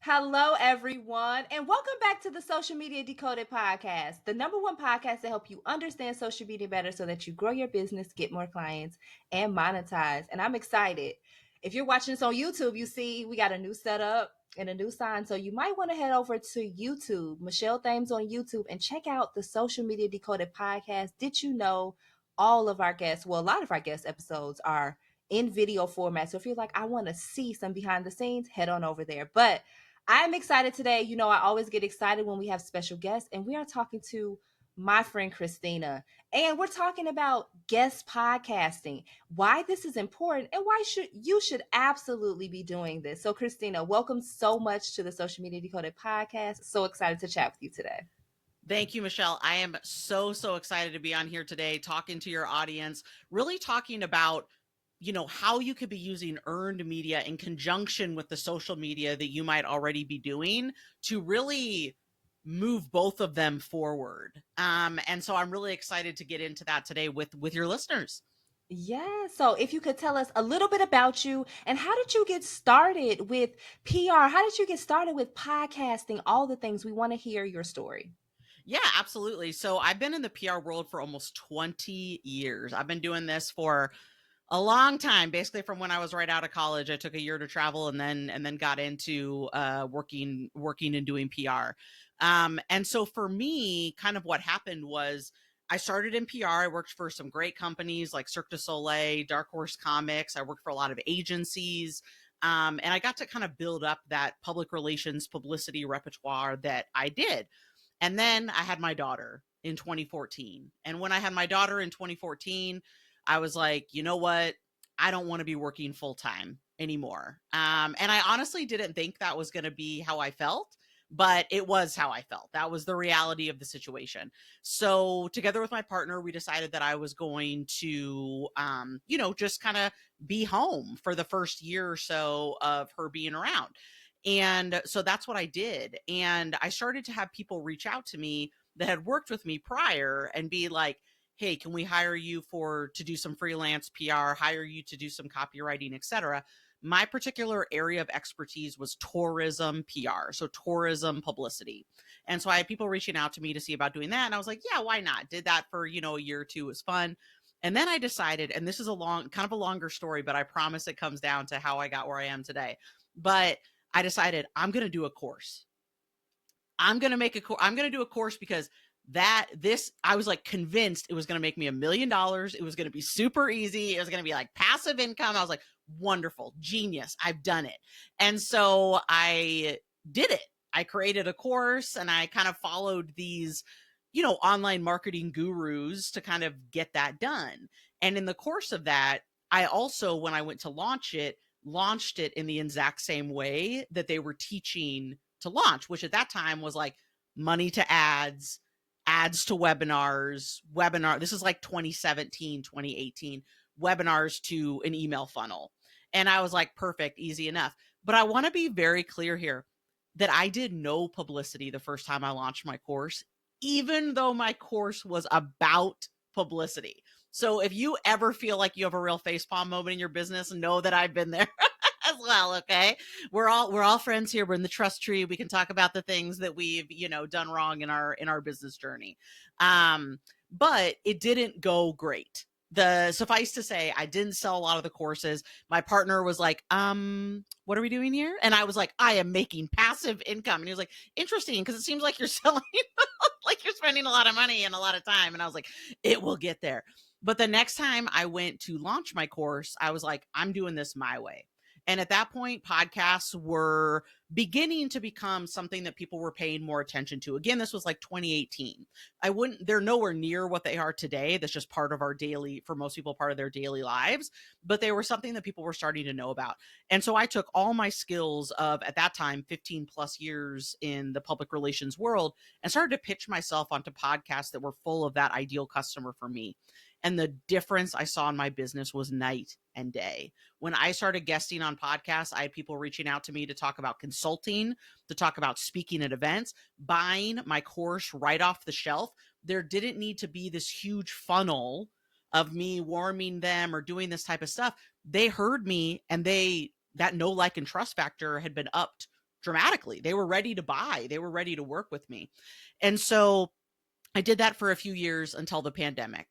Hello, everyone, and welcome back to the Social Media Decoded podcast, the number one podcast to help you understand social media better so that you grow your business, get more clients, and monetize. And I'm excited. If you're watching this on YouTube, you see we got a new setup and a new sign. So you might want to head over to YouTube, Michelle Thames on YouTube, and check out the Social Media Decoded podcast. Did you know all of our guests, well, a lot of our guest episodes are in video format. So if you're like, I want to see some behind the scenes, head on over there. But I'm excited today. You know, I always get excited when we have special guests, and we are talking to my friend Christina. And we're talking about guest podcasting, why this is important, and why you should absolutely be doing this. So, Christina, welcome so much to the Social Media Decoded podcast. So excited to chat with you today. Thank you, Michelle. I am so excited to be on here today, talking to your audience, really talking about, how you could be using earned media in conjunction with the social media that you might already be doing to really move both of them forward. And so I'm really excited to get into that today with your listeners. Yeah. So if you could tell us a little bit about you and how did you get started with PR? How did you get started with podcasting? All the things we want to hear your story. Yeah, absolutely. So I've been in the PR world for almost 20 years. I've been doing this for a long time, basically from when I was right out of college. I took a year to travel and then got into working and doing PR. And so for me, kind of what happened was I started in PR. I worked for some great companies like Cirque du Soleil, Dark Horse Comics. I worked for a lot of agencies. And I got to kind of build up that public relations publicity repertoire that I did. And then I had my daughter in 2014. And when I had my daughter in 2014, I was like, you know what? I don't want to be working full time anymore. And I honestly didn't think that was going to be how I felt, but it was how I felt. That was the reality of the situation. So, together with my partner, we decided that I was going to, just kind of be home for the first year or so of her being around. And so that's what I did. And I started to have people reach out to me that had worked with me prior and be like, hey, can we hire you to do some freelance PR, hire you to do some copywriting, etc. My particular area of expertise was tourism PR, so tourism publicity. And so I had people reaching out to me to see about doing that. And I was like, yeah, why not? Did that for, a year or two. It was fun. And then I decided, and this is kind of a longer story, but I promise it comes down to how I got where I am today. But I decided I'm going to do a course. I'm going to do a course because I was like convinced it was going to make me $1 million. It was going to be super easy. It was going to be like passive income. I was like, wonderful, genius. I've done it. And so I did it. I created a course and I kind of followed these, online marketing gurus to kind of get that done. And in the course of that, I also, when I went to launched it in the exact same way that they were teaching to launch, which at that time was like money to ads to webinar. This is like 2017, 2018, webinars to an email funnel. And I was like, perfect, easy enough. But I want to be very clear here that I did no publicity the first time I launched my course, even though my course was about publicity. So if you ever feel like you have a real facepalm moment in your business, know that I've been there as well. Okay. We're all friends here. We're in the trust tree. We can talk about the things that we've, done wrong in our business journey. But it didn't go great. Suffice to say, I didn't sell a lot of the courses. My partner was like, what are we doing here? And I was like, I am making passive income. And he was like, interesting, because it seems like you're selling, like you're spending a lot of money and a lot of time. And I was like, it will get there. But the next time I went to launch my course, I was like, I'm doing this my way. And at that point, podcasts were beginning to become something that people were paying more attention to. Again, this was like 2018. They're nowhere near what they are today. That's just part of for most people, part of their daily lives. But they were something that people were starting to know about. And so I took all my skills of, at that time, 15 plus years in the public relations world and started to pitch myself onto podcasts that were full of that ideal customer for me. And the difference I saw in my business was night and day. When I started guesting on podcasts, I had people reaching out to me to talk about consulting, to talk about speaking at events, buying my course right off the shelf. There didn't need to be this huge funnel of me warming them or doing this type of stuff. They heard me and that know, like, and trust factor had been upped dramatically. They were ready to buy, they were ready to work with me. And so I did that for a few years until the pandemic.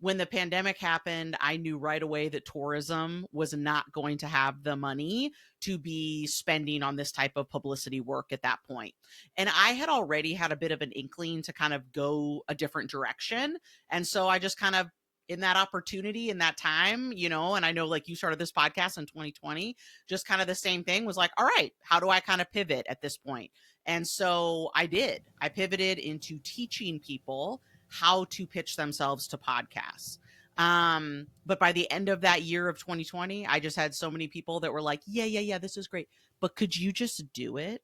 When the pandemic happened, I knew right away that tourism was not going to have the money to be spending on this type of publicity work at that point. And I had already had a bit of an inkling to kind of go a different direction. And so I just kind of, in that opportunity, in that time, and I know like you started this podcast in 2020, just kind of the same thing, was like, all right, how do I kind of pivot at this point? And so I pivoted into teaching people how to pitch themselves to podcasts. But by the end of that year of 2020, I just had so many people that were like, yeah, this is great, but could you just do it?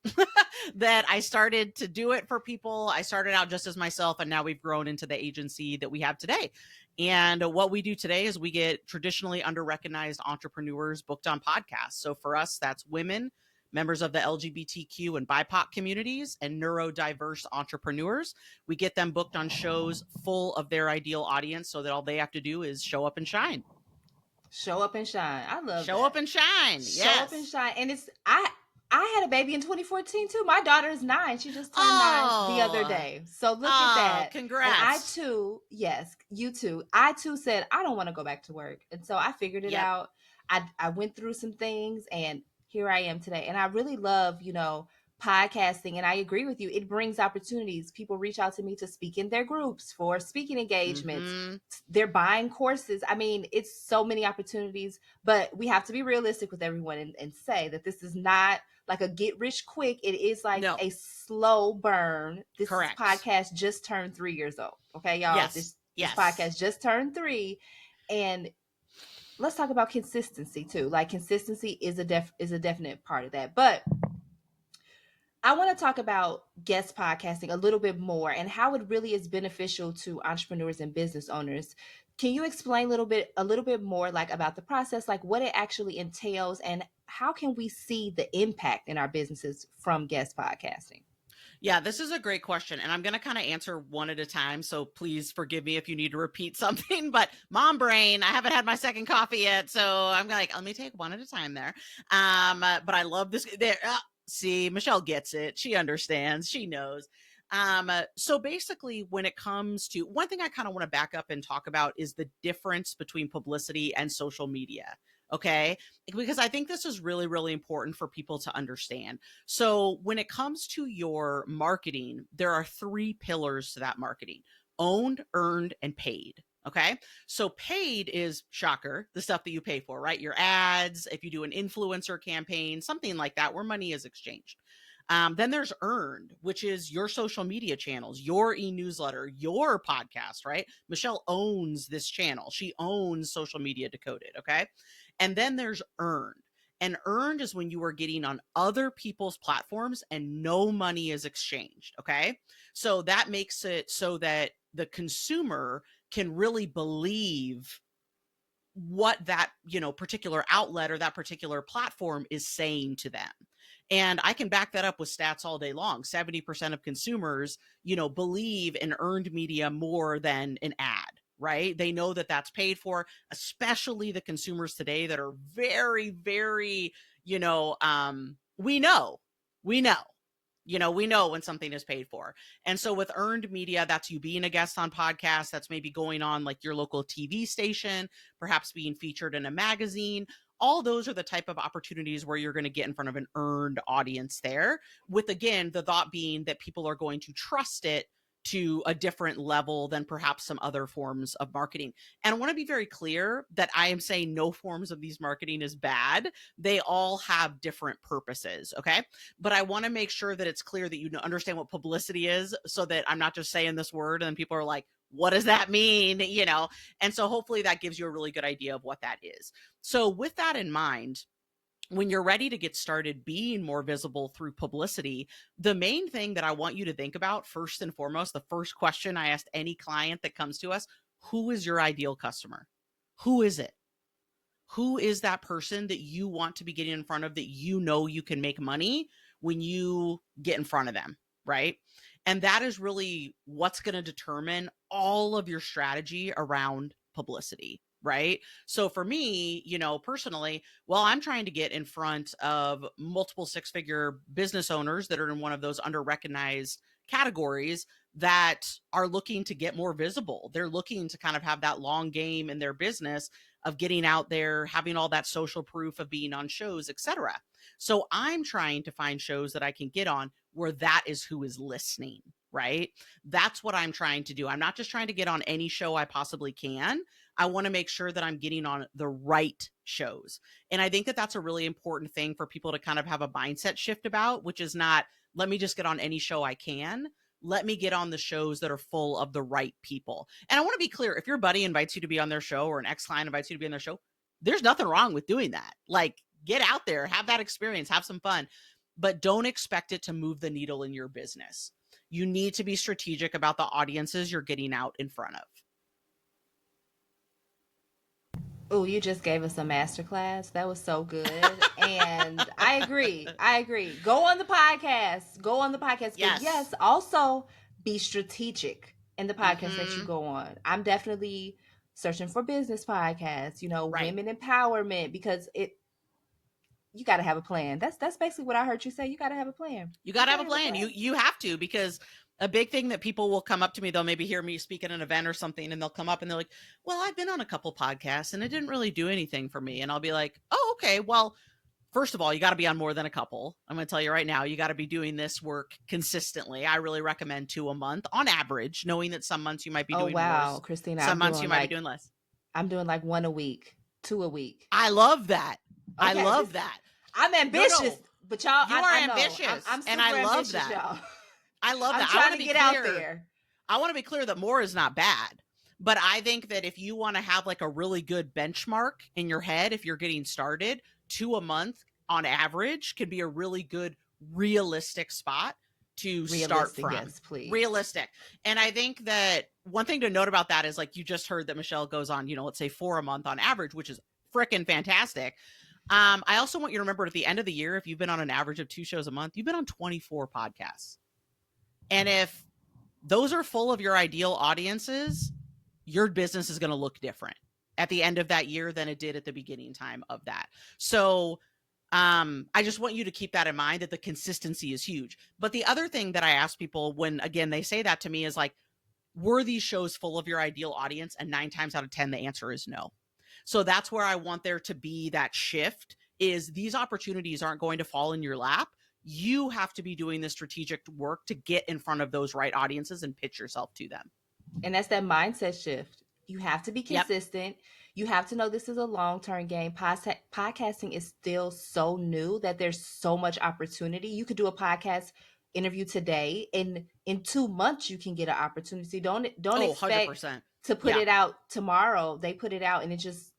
That I started to do it for people. I started out just as myself, and now we've grown into the agency that we have today. And what we do today is we get traditionally under-recognized entrepreneurs booked on podcasts. So for us, that's women, members of the LGBTQ and BIPOC communities, and neurodiverse entrepreneurs. We get them booked on shows full of their ideal audience so that all they have to do is show up and shine. Show up and shine. I love show that. Up and shine. Show Yes. up and shine. And I had a baby in 2014 too. My daughter is 9. She just turned 9 the other day. So look at that. Congrats. And I too, yes, you too. I too said, I don't want to go back to work. And so I figured it out. I went through some things, and here I am today. And I really love, podcasting. And I agree with you. It brings opportunities. People reach out to me to speak in their groups for speaking engagements. Mm-hmm. They're buying courses. I mean, it's so many opportunities, but we have to be realistic with everyone and say that this is not like a get rich quick. It is like a slow burn. This podcast just turned 3 years old. Okay, y'all. Yes. This podcast just turned 3. And let's talk about consistency too. Like consistency is a definite part of that. But I want to talk about guest podcasting a little bit more and how it really is beneficial to entrepreneurs and business owners. Can you explain a little bit more like about the process, like what it actually entails, and how can we see the impact in our businesses from guest podcasting? Yeah, this is a great question, and I'm going to kind of answer one at a time, so please forgive me if you need to repeat something, but mom brain, I haven't had my second coffee yet, so I'm like, let me take one at a time there. But I love this. See, Michelle gets it. She understands. She knows. So basically, when it comes to one thing I kind of want to back up and talk about is the difference between publicity and social media. Okay, because I think this is really, really important for people to understand. So when it comes to your marketing, there are 3 pillars to that marketing: owned, earned, and paid. Okay, so paid is, shocker, the stuff that you pay for, right? Your ads, if you do an influencer campaign, something like that, where money is exchanged. Then there's earned, which is your social media channels, your e-newsletter, your podcast, right? Michelle owns this channel. She owns Social Media Decoded, okay? And then there's earned. And earned is when you are getting on other people's platforms and no money is exchanged, okay? So that makes it so that the consumer can really believe what that, particular outlet or that particular platform is saying to them. And I can back that up with stats all day long. 70% of consumers, believe in earned media more than an ad, right? They know that that's paid for, especially the consumers today that are very, very, we know when something is paid for. And so with earned media, that's you being a guest on podcasts, that's maybe going on like your local TV station, perhaps being featured in a magazine. All those are the type of opportunities where you're going to get in front of an earned audience there, with, again, the thought being that people are going to trust it to a different level than perhaps some other forms of marketing. And I want to be very clear that I am saying no forms of these marketing is bad. They all have different purposes, okay? But I want to make sure that it's clear that you understand what publicity is, so that I'm not just saying this word and then people are like, what does that mean? And so hopefully that gives you a really good idea of what that is. So with that in mind, when you're ready to get started being more visible through publicity, the main thing that I want you to think about, first and foremost, the first question I asked any client that comes to us: who is your ideal customer? Who is it? Who is that person that you want to be getting in front of, that you can make money when you get in front of them, right? And that is really what's going to determine all of your strategy around publicity. right? So for me, personally, well, I'm trying to get in front of multiple six-figure business owners that are in one of those under-recognized categories that are looking to get more visible. They're looking to kind of have that long game in their business of getting out there, having all that social proof of being on shows, etc. So I'm trying to find shows that I can get on where that is who is listening, right? That's what I'm trying to do. I'm not just trying to get on any show I possibly can. I want to make sure that I'm getting on the right shows. And I think that that's a really important thing for people to kind of have a mindset shift about, which is not, let me just get on any show I can. Let me get on the shows that are full of the right people. And I want to be clear, if your buddy invites you to be on their show or an ex-client invites you to be on their show, there's nothing wrong with doing that. Like, get out there, have that experience, have some fun, but don't expect it to move the needle in your business. You need to be strategic about the audiences you're getting out in front of. Oh, you just gave us a masterclass. That was so good. And I agree. Go on the podcast. Yes. But yes, also be strategic in the podcast that you Mhm. go on. I'm definitely searching for business podcasts, Right. women empowerment, because you got to have a plan. That's basically what I heard you say. You got to have a plan. You got to have a plan. You have to, because a big thing that people will come up to me, they'll maybe hear me speak at an event or something, and they'll come up and they're like, well, I've been on a couple podcasts and it didn't really do anything for me. And I'll be like, oh, okay. Well, first of all, you got to be on more than a couple. I'm going to tell you right now, you got to be doing this work consistently. I really recommend 2 a month on average, knowing that some months you might be Oh doing more, wow, Christina, some months you might be doing less. I'm doing like 1 a week, 2 a week. I love that. Okay, I love that. I'm ambitious, but y'all, you are ambitious, I'm and I love that. Y'all. I love that. I'm trying to get out there. I want to be clear that more is not bad, but I think that if you want to have like a really good benchmark in your head, if you're getting started, 2 a month on average can be a really good realistic spot to start from. Yes, please. Realistic. And I think that one thing to note about that is, like, you just heard that Michelle goes on, let's say 4 a month on average, which is freaking fantastic. I also want you to remember, at the end of the year, if you've been on an average of 2 shows a month, you've been on 24 podcasts. And if those are full of your ideal audiences, your business is going to look different at the end of that year than it did at the beginning time of that. So I just want you to keep that in mind, that the consistency is huge. But the other thing that I ask people when, again, they say that to me is like, were these shows full of your ideal audience? And 9 times out of 10, the answer is no. So that's where I want there to be that shift, is these opportunities aren't going to fall in your lap. You have to be doing the strategic work to get in front of those right audiences and pitch yourself to them. And that's that mindset shift. You have to be consistent. Yep. You have to know this is a long-term game. Podcasting is still so new that there's so much opportunity. You could do a podcast interview today, and in 2 months you can get an opportunity. Don't expect 100%. To put it out tomorrow. They put it out and it just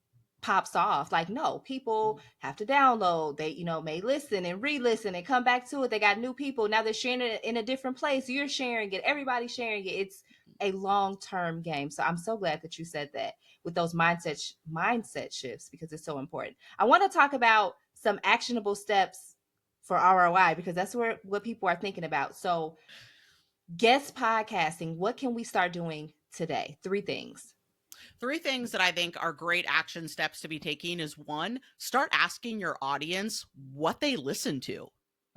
pops off. Like, no, people have to download. They, may listen and re-listen and come back to it. They got new people. Now they're sharing it in a different place. You're sharing it. Everybody's sharing it. It's a long-term game. So I'm so glad that you said that with those mindset shifts, because it's so important. I want to talk about some actionable steps for ROI, because that's what people are thinking about. So guest podcasting, what can we start doing today? 3 things. 3 things that I think are great action steps to be taking is, 1, start asking your audience what they listen to.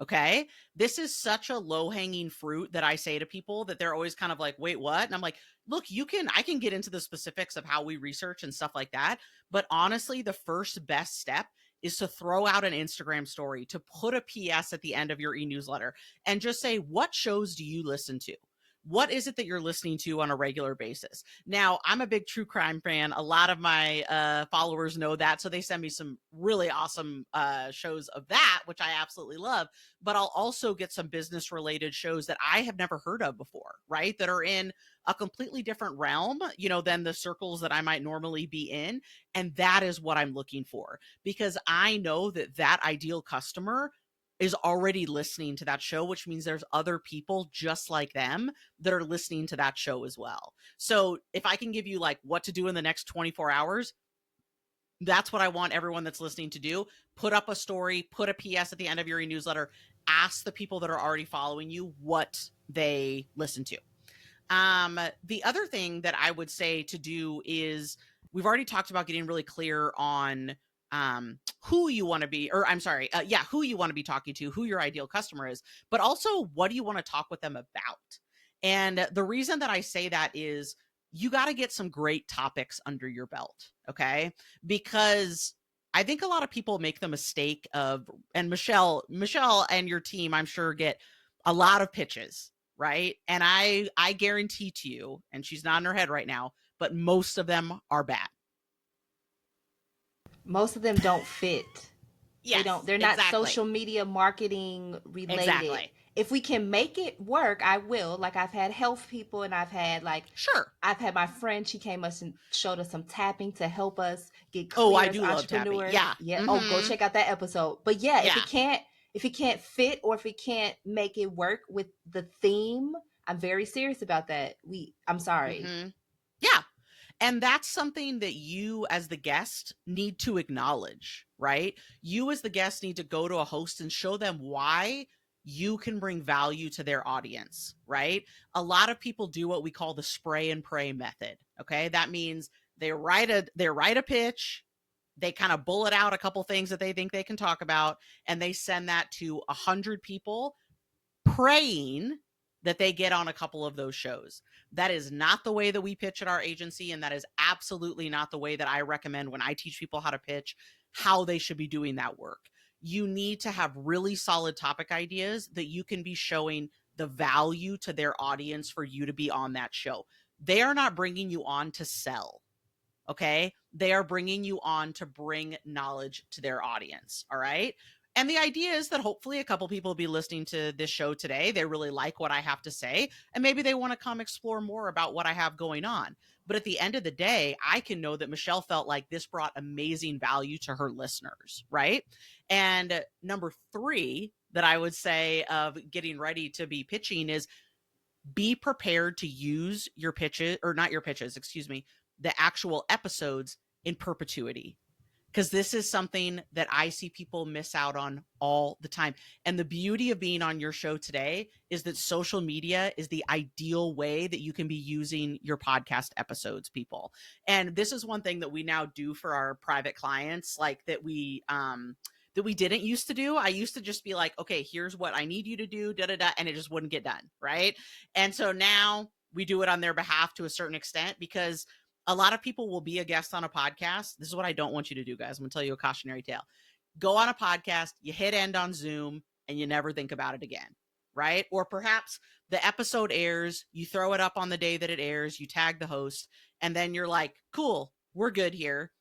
Okay. This is such a low hanging fruit that I say to people that they're always kind of like, wait, what? And I'm like, look, I can get into the specifics of how we research and stuff like that. But honestly, the first best step is to throw out an Instagram story, to put a PS at the end of your e-newsletter and just say, what shows do you listen to? What is it that you're listening to on a regular basis? Now, I'm a big true crime fan. A lot of my followers know that. So they send me some really awesome shows of that, which I absolutely love. But I'll also get some business related shows that I have never heard of before, right? That are in a completely different realm, than the circles that I might normally be in. And that is what I'm looking for, because I know that ideal customer is already listening to that show, which means there's other people just like them that are listening to that show as well. So if I can give you like what to do in the next 24 hours, that's what I want everyone that's listening to do. Put up a story, put a PS at the end of your newsletter, ask the people that are already following you what they listen to. The other thing that I would say to do is, we've already talked about getting really clear on who you want to be, or I'm sorry, who you want to be talking to, who your ideal customer is, but also what do you want to talk with them about? And the reason that I say that is you got to get some great topics under your belt, okay? Because I think a lot of people make the mistake of, and Michelle and your team, I'm sure, get a lot of pitches, right? And I guarantee to you, and she's nodding her head right now, but most of them are bad. Most of them don't fit. Yes, They're not exactly. social media marketing related. Exactly. If we can make it work, I will. Like, I've had health people, and I've had Sure. I've had my friend, she came us and showed us some tapping to help us get Oh, clear I as do love tapping. entrepreneurs. Yeah. Yeah. Oh, go check out that episode. But yeah, Yeah. if it can't fit, or if it can't make it work with the theme, I'm very serious about that. I'm sorry. Yeah. And that's something that you as the guest need to acknowledge, right? You as the guest need to go to a host and show them why you can bring value to their audience, right? A lot of people do what we call the spray and pray method, okay? That means they write a pitch, they kind of bullet out a couple things that they think they can talk about, and they send that to 100 people, praying that they get on a couple of those shows. That is not the way that we pitch at our agency, and that is absolutely not the way that I recommend when I teach people how to pitch, how they should be doing that work. You need to have really solid topic ideas that you can be showing the value to their audience for you to be on that show. They are not bringing you on to sell, okay? They are bringing you on to bring knowledge to their audience, all right? And the idea is that hopefully a couple people will be listening to this show today. They really like what I have to say, and maybe they want to come explore more about what I have going on. But at the end of the day, I can know that Michelle felt like this brought amazing value to her listeners, right? And number 3 that I would say of getting ready to be pitching is be prepared to use your pitches, or not your pitches, excuse me, the actual episodes in perpetuity. Because this is something that I see people miss out on all the time. And the beauty of being on your show today is that social media is the ideal way that you can be using your podcast episodes, people. And this is one thing that we now do for our private clients, like that we didn't used to do. I used to just be like, okay, here's what I need you to do, and it just wouldn't get done, right? And so now we do it on their behalf to a certain extent, because a lot of people will be a guest on a podcast. This is what I don't want you to do, guys. I'm going to tell you a cautionary tale. Go on a podcast, you hit end on Zoom, and you never think about it again, right? Or perhaps the episode airs, you throw it up on the day that it airs, you tag the host, and then you're like, cool, we're good here,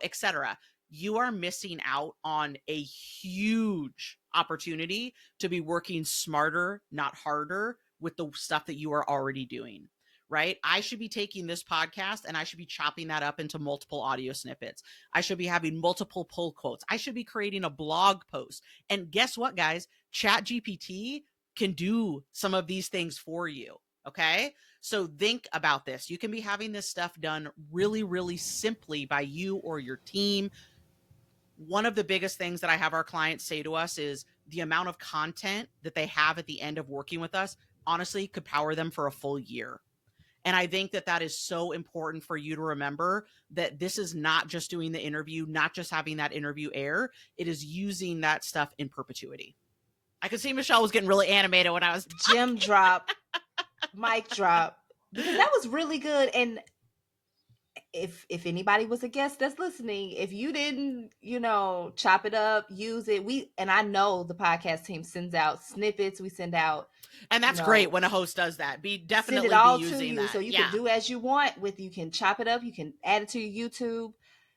etc. You are missing out on a huge opportunity to be working smarter, not harder, with the stuff that you are already doing. Right? I should be taking this podcast and I should be chopping that up into multiple audio snippets. I should be having multiple pull quotes. I should be creating a blog post. And guess what, guys? ChatGPT can do some of these things for you. Okay? So think about this. You can be having this stuff done really, really simply by you or your team. One of the biggest things that I have our clients say to us is the amount of content that they have at the end of working with us, honestly, could power them for a full year. And I think that that is so important for you to remember, that this is not just doing the interview, not just having that interview air. It is using that stuff in perpetuity. I could see Michelle was getting really animated when I was Gem drop, mic drop, because that was really good. And if anybody was a guest that's listening, if you didn't, chop it up, use it. And I know the podcast team sends out snippets. We send out, and that's great when a host does that. Send it all to you, so you can do as you want with. You can chop it up. You can add it to your YouTube.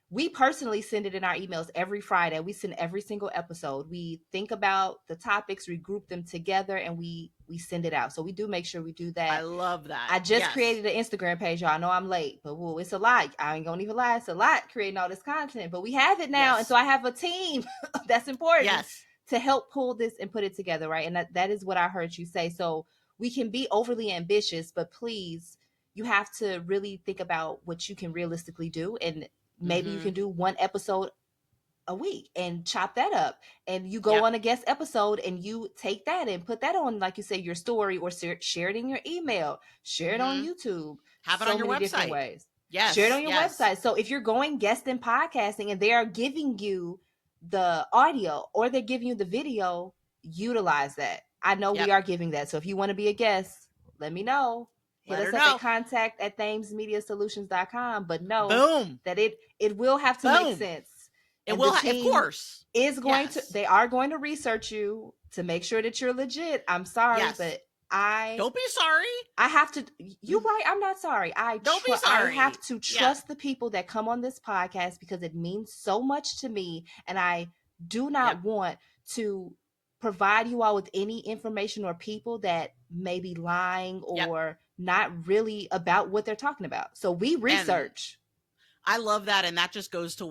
We personally send it in our emails every Friday. We send every single episode. We think about the topics, we group them together, and we send it out. So we do make sure we do that. I love that. I just created an Instagram page, y'all. I know I'm late, but it's a lot. I ain't gonna even lie. It's a lot creating all this content, but we have it now. And so I have a team that's important to help pull this and put it together, right? And that is what I heard you say. So we can be overly ambitious, but please, you have to really think about what you can realistically do. And maybe you can do one episode a week and chop that up, and you go on a guest episode and you take that and put that on, like you say, your story, or share it in your email, share it on YouTube, have it on your website. Different ways. Share it on your Yes. website. So if you're going guest in podcasting and they are giving you the audio or they're giving you the video, utilize that. I know we Yep. are giving that. So if you want to be a guest, let me know. Hit Let us her up at know. contact@thamesmediasolutions.com. But know Boom. that it will have to make Boom. sense. It And will, the of team course. is going to, Yes. they are going to research you to make sure that you're legit. I'm sorry, Yes. but Don't be sorry. I have to. You're right. I'm not sorry. Don't be I sorry. have to Yeah. trust the people that come on this podcast because it means so much to me, and I do not want to provide you all with any information or people that may be lying or not really about what they're talking about. So we research. And I love that, and that just goes to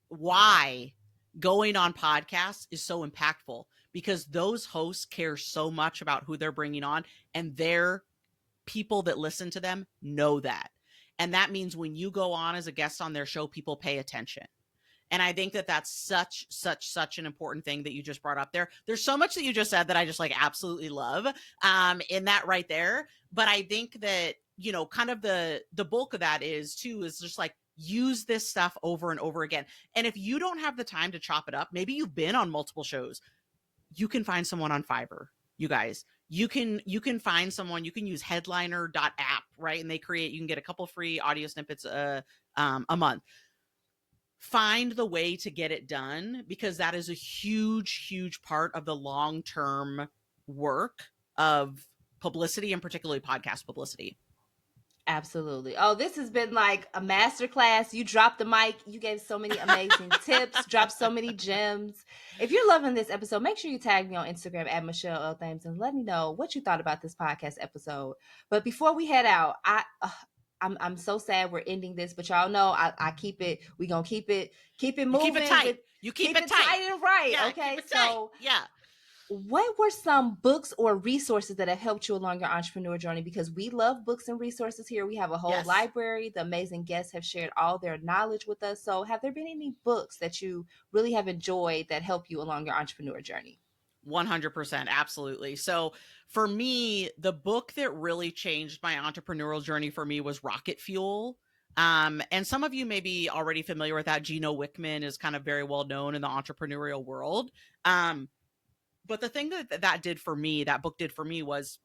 why going on podcasts is so impactful, because those hosts care so much about who they're bringing on, and their people that listen to them know that. And that means when you go on as a guest on their show, people pay attention. And I think that that's such an important thing that you just brought up there. There's so much that you just said that I just like absolutely love in that right there. But I think that, you know, kind of the bulk of that is just like, use this stuff over and over again. And if you don't have the time to chop it up, maybe you've been on multiple shows, you can find someone on Fiverr, you guys. You can find someone. You can use headliner.app, right? And you can get a couple free audio snippets a month. Find the way to get it done, because that is a huge part of the long-term work of publicity, and particularly podcast publicity. Absolutely. Oh, this has been like a masterclass. You dropped the mic. You gave so many amazing tips, dropped so many gems. If you're loving this episode, make sure you tag me on Instagram at Michelle Thames and let me know what you thought about this podcast episode. But before we head out, I'm so sad we're ending this, but y'all know I keep it. We're gonna keep it moving. You keep it tight. You keep it tight and right. Yeah, okay. So yeah. What were some books or resources that have helped you along your entrepreneur journey? Because we love books and resources here. We have a whole library. The amazing guests have shared all their knowledge with us. So have there been any books that you really have enjoyed that help you along your entrepreneur journey? 100%. Absolutely. So for me, the book that really changed my entrepreneurial journey for me was Rocket Fuel. And some of you may be already familiar with that. Gino Wickman is kind of very well known in the entrepreneurial world. But the thing that did for me, that book did for me, was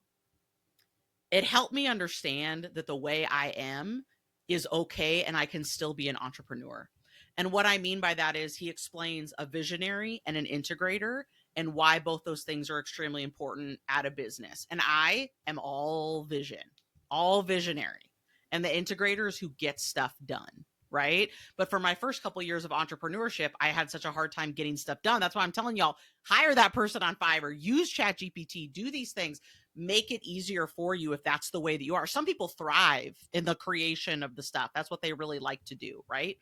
it helped me understand that the way I am is okay and I can still be an entrepreneur. And what I mean by that is he explains a visionary and an integrator and why both those things are extremely important at a business. And I am all vision, all visionary. And the integrator is who gets stuff done. Right. But for my first couple of years of entrepreneurship, I had such a hard time getting stuff done. That's why I'm telling y'all, hire that person on Fiverr, use ChatGPT, do these things, make it easier for you if that's the way that you are. Some people thrive in the creation of the stuff. That's what they really like to do. Right.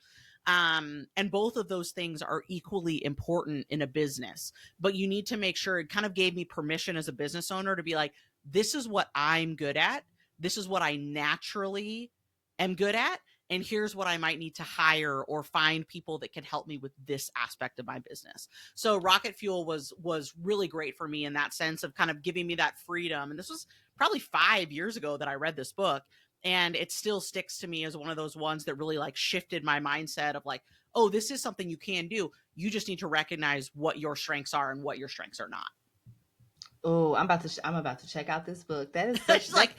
And both of those things are equally important in a business, but you need to make sure. It kind of gave me permission as a business owner to be like, this is what I'm good at. This is what I naturally am good at. And here's what I might need to hire or find people that can help me with this aspect of my business. So Rocket Fuel was really great for me in that sense of kind of giving me that freedom. And this was probably 5 years ago that I read this book. And it still sticks to me as one of those ones that really like shifted my mindset of like, oh, this is something you can do. You just need to recognize what your strengths are and what your strengths are not. Oh, I'm about to check out this book. That is such like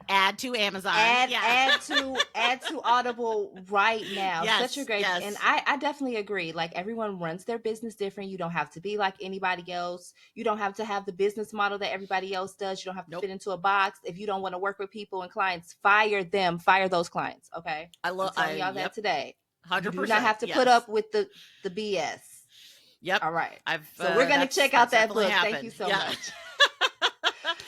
add to Amazon. Add to Audible right now. Yes, such a great and I definitely agree. Like everyone runs their business different. You don't have to be like anybody else. You don't have to have the business model that everybody else does. You don't have to fit into a box. If you don't want to work with people and clients, fire them. Fire those clients. Okay. I'm telling y'all that today. 100%. You do not have to put up with the BS. Yep. All right. So we're gonna check out that book. Happened. Thank you so much.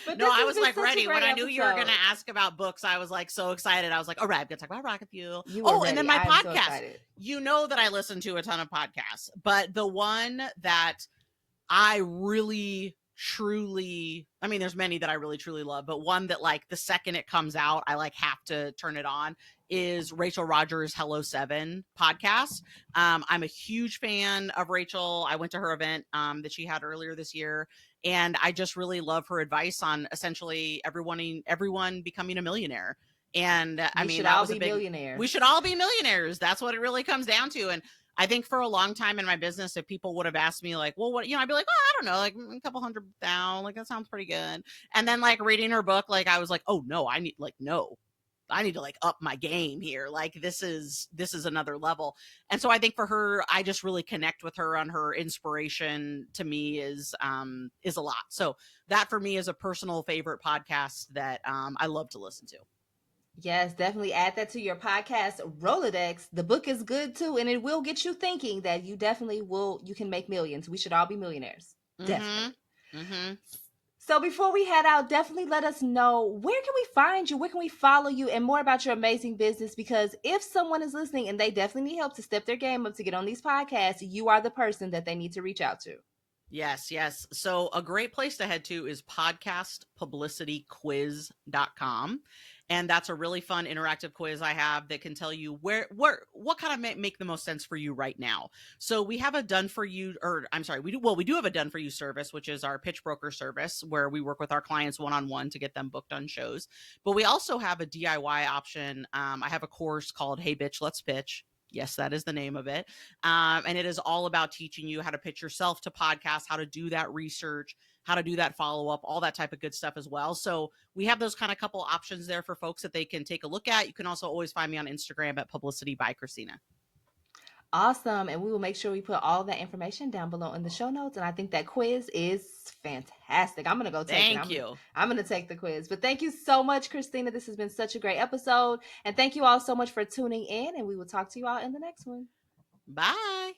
But no, I was like ready. When I knew you were going to ask about books, I was like so excited. I was like, all right, I'm going to talk about Rocket Fuel. And then my podcast. So you know that I listen to a ton of podcasts, but the one that I really, truly, I mean, there's many that I really, truly love, but one that like the second it comes out, I like have to turn it on is Rachel Rogers' Hello 7 podcast. I'm a huge fan of Rachel. I went to her event that she had earlier this year. And I just really love her advice on essentially everyone becoming a millionaire. And I We mean, should that all was a be big, we millionaires. should all be millionaires. That's what it really comes down to. And I think for a long time in my business, if people would have asked me like, well, what, I'd be like, oh, I don't know, like a couple $100,000, like that sounds pretty good. And then like reading her book, like I was like, oh no, I need to like up my game here. Like this is another level. And so I think for her, I just really connect with her on her inspiration to me is a lot. So that for me is a personal favorite podcast that I love to listen to. Yes, definitely add that to your podcast Rolodex. The book is good too, and it will get you thinking that you definitely will, you can make millions. We should all be millionaires. Mm-hmm. Definitely. Mm-hmm. So before we head out, definitely let us know, where can we find you? Where can we follow you, and more about your amazing business? Because if someone is listening and they definitely need help to step their game up to get on these podcasts, you are the person that they need to reach out to. Yes, yes. So a great place to head to is podcastpublicityquiz.com. And that's a really fun interactive quiz I have that can tell you what kind of make the most sense for you right now. So we have a done for you, or I'm sorry, we do have a done for you service, which is our pitch broker service where we work with our clients one-on-one to get them booked on shows. But we also have a DIY option. I have a course called Hey Bitch, Let's Pitch. Yes, that is the name of it. And it is all about teaching you how to pitch yourself to podcasts, how to do that research, how to do that follow-up, all that type of good stuff as well. So we have those kind of couple options there for folks that they can take a look at. You can also always find me on Instagram at Publicity by Christina. Awesome. And we will make sure we put all that information down below in the show notes. And I think that quiz is fantastic. I'm gonna go take it. Thank you. I'm gonna take the quiz. But thank you so much, Christina. This has been such a great episode. And thank you all so much for tuning in. And we will talk to you all in the next one. Bye.